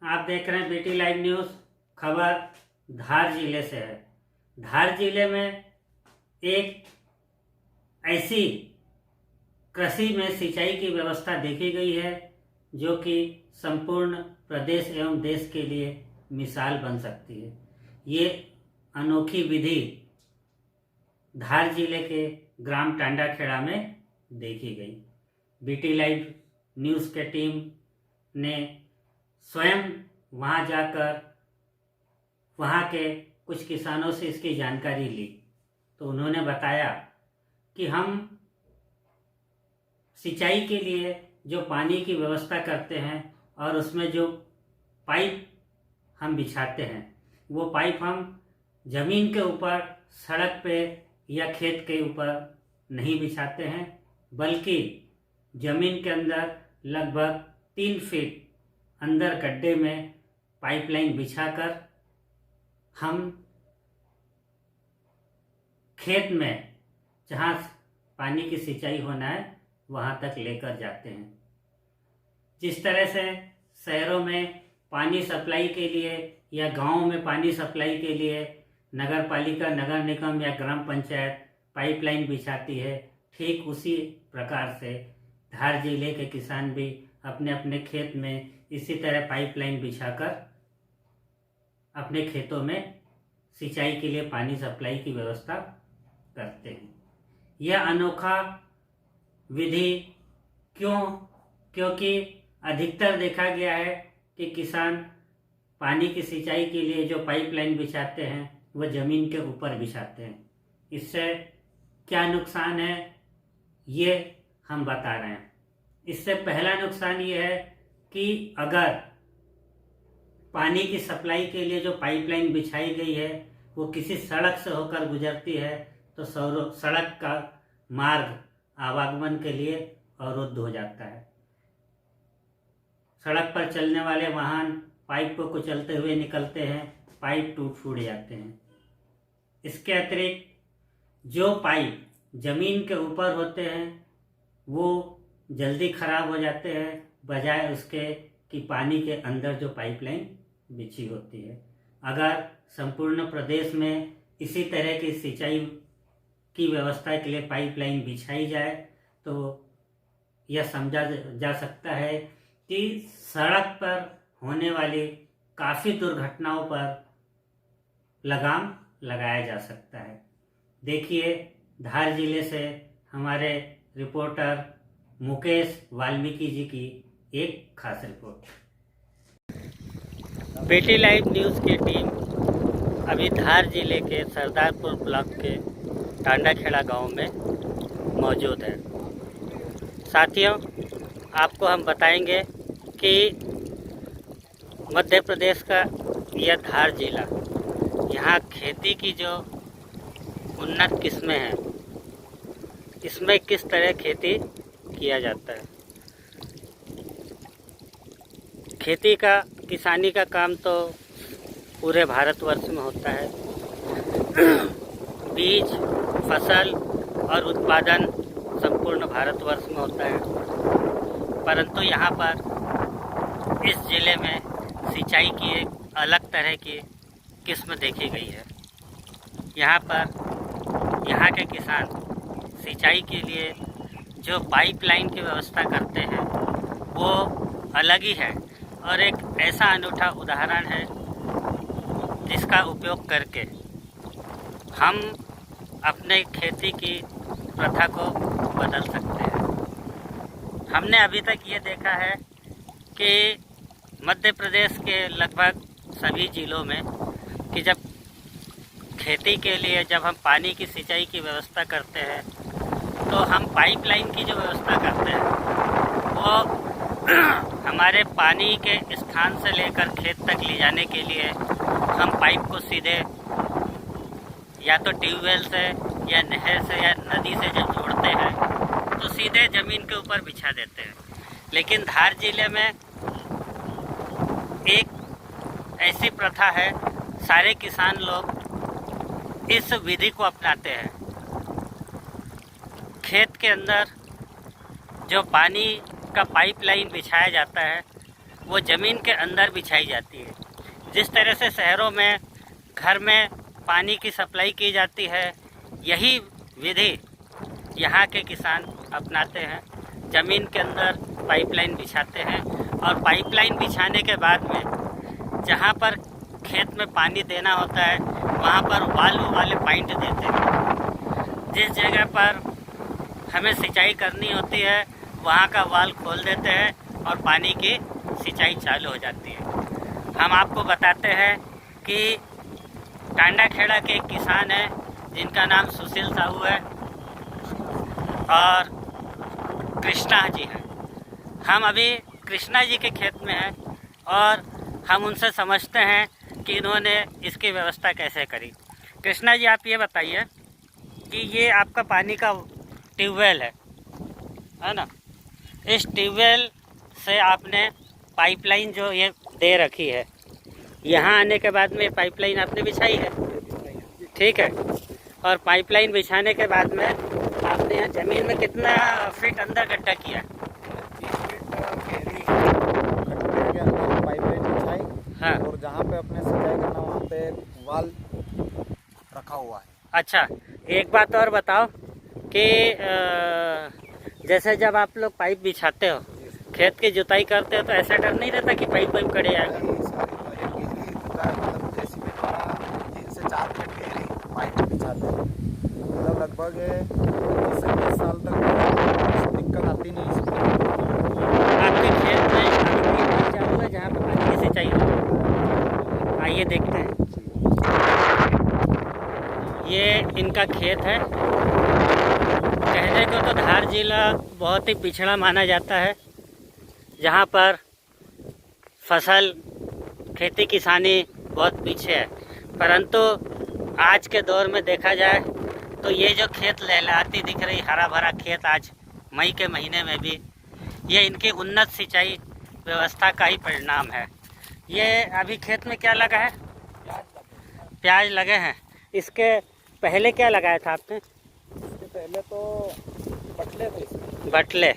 आप देख रहे हैं बीटी लाइव न्यूज़। खबर धार जिले से है। धार जिले में एक ऐसी कृषि में सिंचाई की व्यवस्था देखी गई है जो कि संपूर्ण प्रदेश एवं देश के लिए मिसाल बन सकती है। ये अनोखी विधि धार जिले के ग्राम टांडाखेड़ा में देखी गई। बीटी लाइव न्यूज़ के टीम ने स्वयं वहां जाकर वहां के कुछ किसानों से इसकी जानकारी ली, तो उन्होंने बताया कि हम सिंचाई के लिए जो पानी की व्यवस्था करते हैं और उसमें जो पाइप हम बिछाते हैं, वो पाइप हम जमीन के ऊपर, सड़क पे या खेत के ऊपर नहीं बिछाते हैं, बल्कि जमीन के अंदर लगभग 3 फीट अंदर गड्ढे में पाइपलाइन बिछाकर हम खेत में जहाँ पानी की सिंचाई होना है वहाँ तक लेकर जाते हैं। जिस तरह से शहरों में पानी सप्लाई के लिए या गांवों में पानी सप्लाई के लिए नगर पालिका, नगर निगम या ग्राम पंचायत पाइपलाइन बिछाती है, ठीक उसी प्रकार से धार जिले के किसान भी अपने अपने खेत में इसी तरह पाइपलाइन बिछाकर अपने खेतों में सिंचाई के लिए पानी सप्लाई की व्यवस्था करते हैं। यह अनोखा विधि क्योंकि अधिकतर देखा गया है कि किसान पानी की सिंचाई के लिए जो पाइपलाइन बिछाते हैं वह ज़मीन के ऊपर बिछाते हैं। इससे क्या नुकसान है ये हम बता रहे हैं। इससे पहला नुकसान ये है कि अगर पानी की सप्लाई के लिए जो पाइपलाइन बिछाई गई है वो किसी सड़क से होकर गुजरती है तो सड़क का मार्ग आवागमन के लिए अवरुद्ध हो जाता है। सड़क पर चलने वाले वाहन पाइप को कुचलते हुए निकलते हैं, पाइप टूट फूट जाते हैं। इसके अतिरिक्त जो पाइप जमीन के ऊपर होते हैं वो जल्दी खराब हो जाते हैं, बजाय उसके कि पानी के अंदर जो पाइपलाइन बिछी होती है। अगर संपूर्ण प्रदेश में इसी तरह की सिंचाई की व्यवस्था के लिए पाइपलाइन बिछाई जाए तो यह समझा जा सकता है कि सड़क पर होने वाली काफ़ी दुर्घटनाओं पर लगाम लगाया जा सकता है। देखिए, धार जिले से हमारे रिपोर्टर मुकेश वाल्मीकि जी की एक खास रिपोर्ट। बीटी लाइव न्यूज़ की टीम अभी धार जिले के सरदारपुर ब्लॉक के टांडाखेड़ा गांव में मौजूद है। साथियों, आपको हम बताएंगे कि मध्य प्रदेश का यह धार जिला, यहाँ खेती की जो उन्नत किस्में हैं, इसमें किस तरह खेती किया जाता है। खेती का, किसानी का काम तो पूरे भारतवर्ष में होता है। बीज, फसल और उत्पादन संपूर्ण भारतवर्ष में होता है, परंतु यहाँ पर इस जिले में सिंचाई की एक अलग तरह की किस्म देखी गई है। यहाँ पर यहाँ के किसान सिंचाई के लिए जो पाइपलाइन की व्यवस्था करते हैं वो अलग ही है और एक ऐसा अनूठा उदाहरण है जिसका उपयोग करके हम अपने खेती की प्रथा को बदल सकते हैं। हमने अभी तक ये देखा है कि मध्य प्रदेश के लगभग सभी जिलों में कि जब खेती के लिए जब हम पानी की सिंचाई की व्यवस्था करते हैं तो हम पाइपलाइन की जो व्यवस्था करते हैं वो हमारे पानी के स्थान से लेकर खेत तक ले जाने के लिए हम पाइप को सीधे या तो ट्यूबवेल से या नहर से या नदी से जब जोड़ते हैं तो सीधे ज़मीन के ऊपर बिछा देते हैं। लेकिन धार जिले में एक ऐसी प्रथा है, सारे किसान लोग इस विधि को अपनाते हैं। खेत के अंदर जो पानी का पाइपलाइन बिछाया जाता है वो ज़मीन के अंदर बिछाई जाती है। जिस तरह से शहरों में घर में पानी की सप्लाई की जाती है, यही विधि यहाँ के किसान अपनाते हैं। ज़मीन के अंदर पाइपलाइन बिछाते हैं और पाइपलाइन बिछाने के बाद में जहाँ पर खेत में पानी देना होता है वहाँ पर वाल्व वाले पाइप देते हैं। जिस जगह पर हमें सिंचाई करनी होती है वहाँ का वाल्व खोल देते हैं और पानी की सिंचाई चालू हो जाती है। हम आपको बताते हैं कि टांडा खेड़ा के एक किसान हैं जिनका नाम सुशील साहू है और कृष्णा जी हैं। हम अभी कृष्णा जी के खेत में हैं और हम उनसे समझते हैं कि इन्होंने इसकी व्यवस्था कैसे करी। कृष्णा जी, आप ये बताइए कि ये आपका पानी का ट्यूबवेल है ना? इस ट्यूबवेल से आपने पाइपलाइन जो ये दे रखी है, यहाँ आने के बाद में पाइपलाइन आपने बिछाई है, ठीक है। और पाइपलाइन बिछाने के बाद में आपने यहाँ ज़मीन में कितना फीट अंदर गड्ढा किया? 30 फीट अंदर पाइपलाइन बिछाई। हाँ। और जहाँ पे अपने सिंचाई करना वहाँ पे वाल रखा हुआ है। अच्छा, एक बात और बताओ कि जैसे जब आप लोग पाइप बिछाते हो, खेत की जुताई करते हो, तो ऐसा डर नहीं रहता कि पाइप कड़े आएगा? मतलब जेसीबी द्वारा 3 से 4 फीट गहरी पाइप बिछाते हैं। मतलब लगभग 20 से 30 साल तक दिक्कत आती नहीं इसमें। आपके खेत में अभी चालू है जहाँ पर पानी की सिंचाई हो? आइए देखते हैं। ये इनका खेत है। कहने को तो धार जिला बहुत ही पिछड़ा माना जाता है, जहाँ पर फसल खेती किसानी बहुत पीछे है। परंतु आज के दौर में देखा जाए तो ये जो खेत लहलहाती दिख रही हरा भरा खेत आज मई के महीने में भी, ये इनकी उन्नत सिंचाई व्यवस्था का ही परिणाम है। ये अभी खेत में क्या लगा है? प्याज लगे हैं। इसके पहले क्या लगाया था आपने? इसके पहले तो बटले थे इसमें। बटले।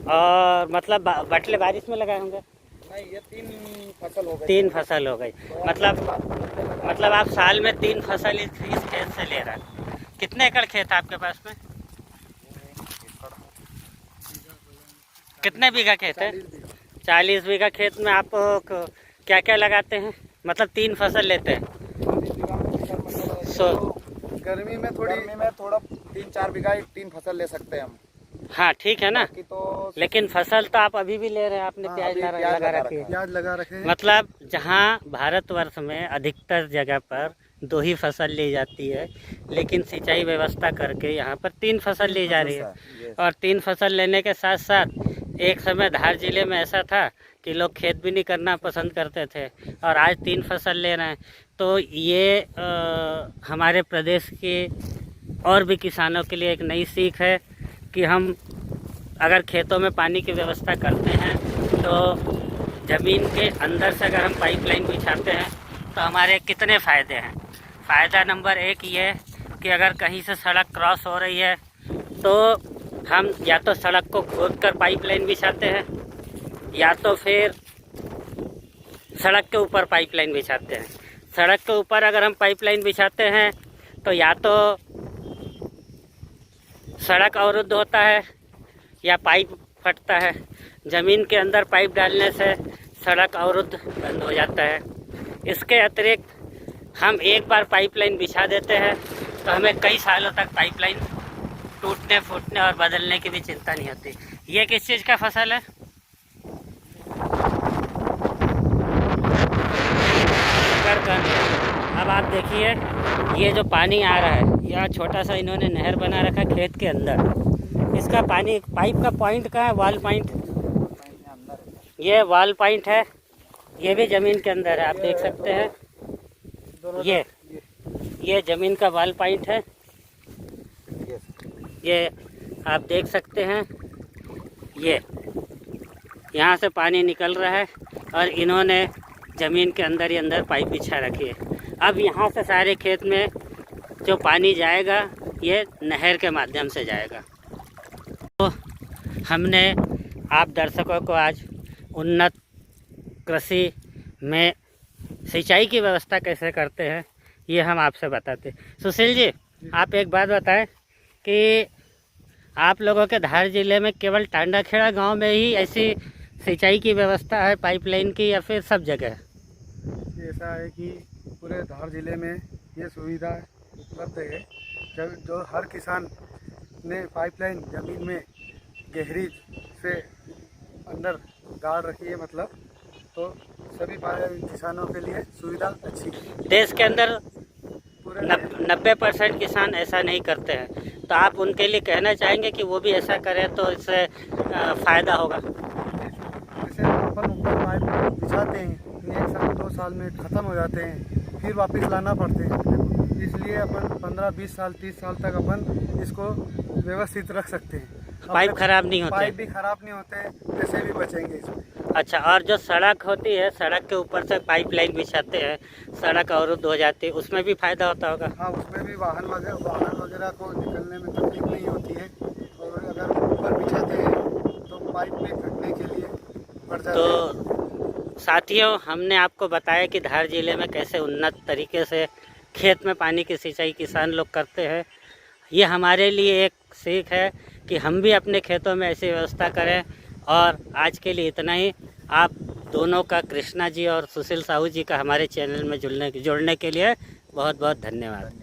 और मतलब बटले बारिश में लगाए होंगे? नहीं, ये 3 फसल हो गई। 3 फसल हो गई। मतलब आप साल में 3 फसल इस खेत से ले रहे हैं। कितने एकड़ खेत है आपके पास में? कितने बीघा खेत है? 40 बीघा खेत में आप क्या क्या लगाते हैं? मतलब 3 फसल लेते हैं। गर्मी में थोड़ा 3-4 बीघा 3 फसल ले सकते हैं हम। हाँ, ठीक है ना। तो लेकिन फसल तो आप अभी भी ले रहे हैं। आपने प्याज लगा रखी है। प्याज लगा रखे हैं। मतलब जहाँ भारतवर्ष में अधिकतर जगह पर 2 ही फसल ली जाती है, लेकिन सिंचाई व्यवस्था करके यहाँ पर 3 फसल ली जा रही है। और 3 फसल लेने के साथ साथ एक समय धार जिले में ऐसा था कि लोग खेत भी नहीं करना पसंद करते थे, और आज 3 फसल ले रहे हैं। तो ये हमारे प्रदेश के और भी किसानों के लिए एक नई सीख है कि हम अगर खेतों में पानी की व्यवस्था करते हैं तो ज़मीन के अंदर से अगर हम पाइपलाइन बिछाते हैं तो हमारे कितने फ़ायदे हैं। फ़ायदा नंबर 1 ये कि अगर कहीं से सड़क क्रॉस हो रही है तो हम या तो सड़क को खोद कर पाइपलाइन बिछाते हैं, या तो फिर सड़क के ऊपर पाइपलाइन बिछाते हैं। सड़क के ऊपर अगर हम पाइपलाइन बिछाते हैं तो या तो सड़क अवरुद्ध होता है या पाइप फटता है। ज़मीन के अंदर पाइप डालने से सड़क अवरुद्ध बंद हो जाता है। इसके अतिरिक्त हम एक बार पाइपलाइन बिछा देते हैं तो हमें कई सालों तक पाइपलाइन टूटने फूटने और बदलने की भी चिंता नहीं होती। ये किस चीज़ का फसल है? अब आप देखिए, ये जो पानी आ रहा है, यह छोटा सा इन्होंने नहर बना रखा है खेत के अंदर। इसका पानी पाइप का पॉइंट कहाँ है? वाल पॉइंट। ये वाल पॉइंट है, ये भी ज़मीन के अंदर है, आप देख सकते हैं। ये ज़मीन का वाल पॉइंट है, ये आप देख सकते हैं। ये यहाँ से पानी निकल रहा है और इन्होंने ज़मीन के अंदर ही अंदर पाइप बिछा रखी है। अब यहाँ से सारे खेत में जो पानी जाएगा ये नहर के माध्यम से जाएगा। तो हमने आप दर्शकों को आज उन्नत कृषि में सिंचाई की व्यवस्था कैसे करते हैं ये हम आपसे बताते हैं। सुशील जी, आप एक बात बताएं कि आप लोगों के धार जिले में केवल टांडाखेड़ा गांव में ही ऐसी सिंचाई की व्यवस्था है पाइपलाइन की, या फिर सब जगह? ऐसा है कि पूरे धार जिले में ये सुविधा उपलब्ध है। जब जो हर किसान ने पाइपलाइन ज़मीन में गहरी से अंदर गाड़ रखी है, मतलब तो सभी किसानों के लिए सुविधा अच्छी है। देश के अंदर पूरे 90% किसान ऐसा नहीं करते हैं, तो आप उनके लिए कहना चाहेंगे कि वो भी ऐसा करें तो इससे फ़ायदा होगा? जैसे अपन ऊपर पाइप बिछाते हैं, 1 साल 2 साल में ख़त्म हो जाते हैं, फिर वापस लाना पड़ते हैं। इसलिए अपन 15-20 साल 30 साल तक अपन इसको व्यवस्थित रख सकते हैं। पाइप खराब नहीं होते? पाइप भी खराब नहीं होते, पैसे भी बचेंगे इसमें। अच्छा, और जो सड़क होती है, सड़क के ऊपर से पाइपलाइन बिछाते हैं, सड़क अवरुद्ध हो जाती है, उसमें भी फ़ायदा होता होगा? हाँ, उसमें भी वाहन वगैरह को निकलने में तकलीफ नहीं होती है। और अगर ऊपर बिछाते हैं तो पाइप में फटने के लिए पड़ जाते हैं। तो साथियों, हमने आपको बताया कि धार जिले में कैसे उन्नत तरीके से खेत में पानी की सिंचाई किसान लोग करते हैं। ये हमारे लिए एक सीख है कि हम भी अपने खेतों में ऐसी व्यवस्था करें। और आज के लिए इतना ही। आप दोनों का, कृष्णा जी और सुशील साहू जी का, हमारे चैनल में जुड़ने के लिए बहुत बहुत धन्यवाद।